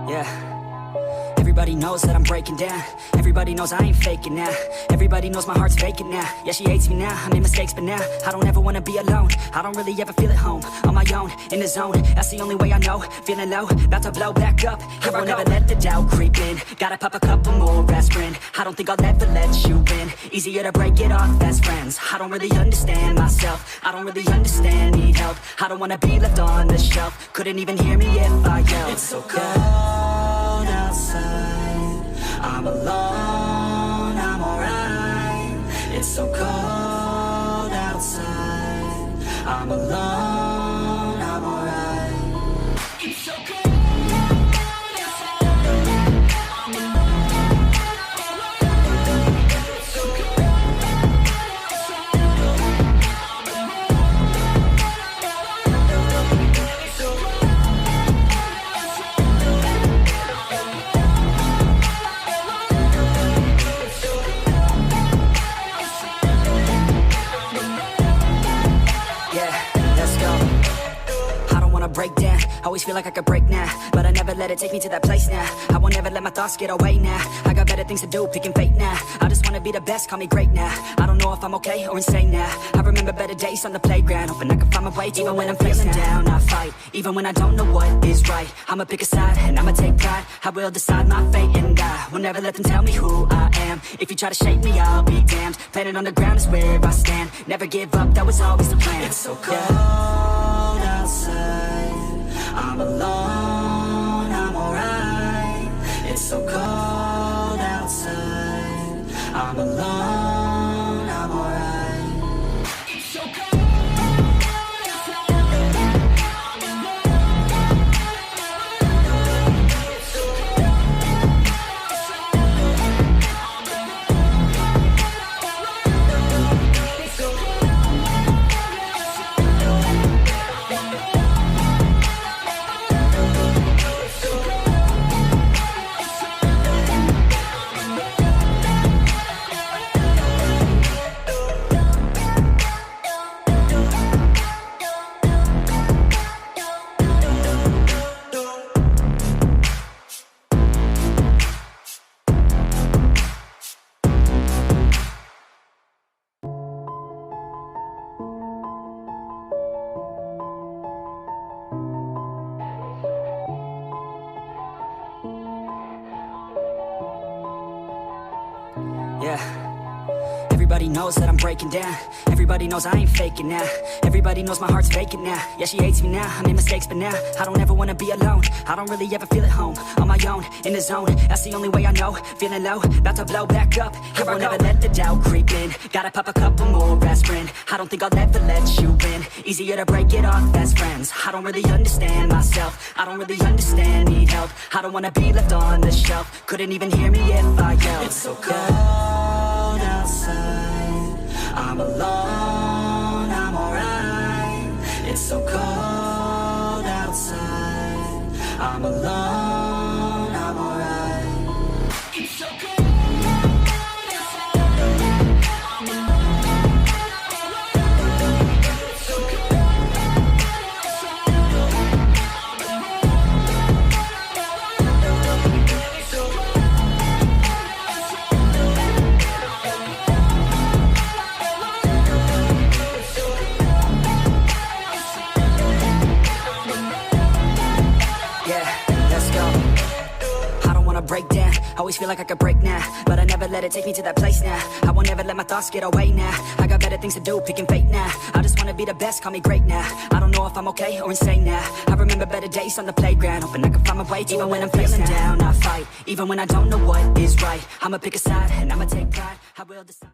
Yeah. Everybody knows that I'm breaking down. Everybody knows I ain't faking now. Everybody knows my heart's vacant now. Yeah, she hates me now, I made mistakes but now I don't ever wanna be alone. I don't really ever feel at home. On my own, in the zone, that's the only way I know. Feeling low, about to blow back up. Here I won't ever let the doubt creep in. Gotta pop a couple more aspirin. I don't think I'll ever let you in. Easier to break it off best friends. I don't really understand myself. I don't really understand, need help. I don't wanna be left on the shelf. Couldn't even hear me if I yelled. It's so cold outside, I'm alone, I'm alright. It's so cold outside, I'm alone, I'm alright. It's so cold. Break down, always feel like I could break now, but I never let it take me to that place now. I won't ever let my thoughts get away now. I got better things to do, picking fate now. I just wanna be the best, call me great now. I don't know if I'm okay or insane now. I remember better days on the playground, hoping I can find my way. Even when I'm feeling down, I fight. Even when I don't know what is right, I'ma pick a side and I'ma take pride. I will decide my fate and I will never let them tell me who I am. If you try to shape me, I'll be damned. Planet on the ground is where I stand. Never give up, that was always the plan. It's so cold outside, I'm alone, I'm alright. It's so cold outside, I'm alone, I'm alright. It's so cold. Yeah. Everybody knows that I'm breaking down. Everybody knows I ain't faking now. Everybody knows my heart's vacant now. Yeah, she hates me now, I made mistakes but now I don't ever wanna be alone. I don't really ever feel at home. On my own, in the zone, that's the only way I know. Feeling low, about to blow back up. Here I won't ever let the doubt creep in. Gotta pop a couple more aspirin. I don't think I'll ever let you in. Easier to break it off best friends. I don't really understand myself. I don't really understand, need help. I don't wanna be left on the shelf. Couldn't even hear me if I yelled. It's so cold outside, I'm alone, I'm alright. It's so cold outside, I'm alone, I'm alright. It's so cold. Break down, always feel like I could break now, but I never let it take me to that place now. I won't ever let my thoughts get away now. I got better things to do, picking fate now. I just wanna be the best, call me great now. I don't know if I'm okay or insane now. I remember better days on the playground, hoping I can find my way. Even when I'm feeling down, I fight. Even when I don't know what is right, I'ma pick a side and I'ma take pride. I will decide.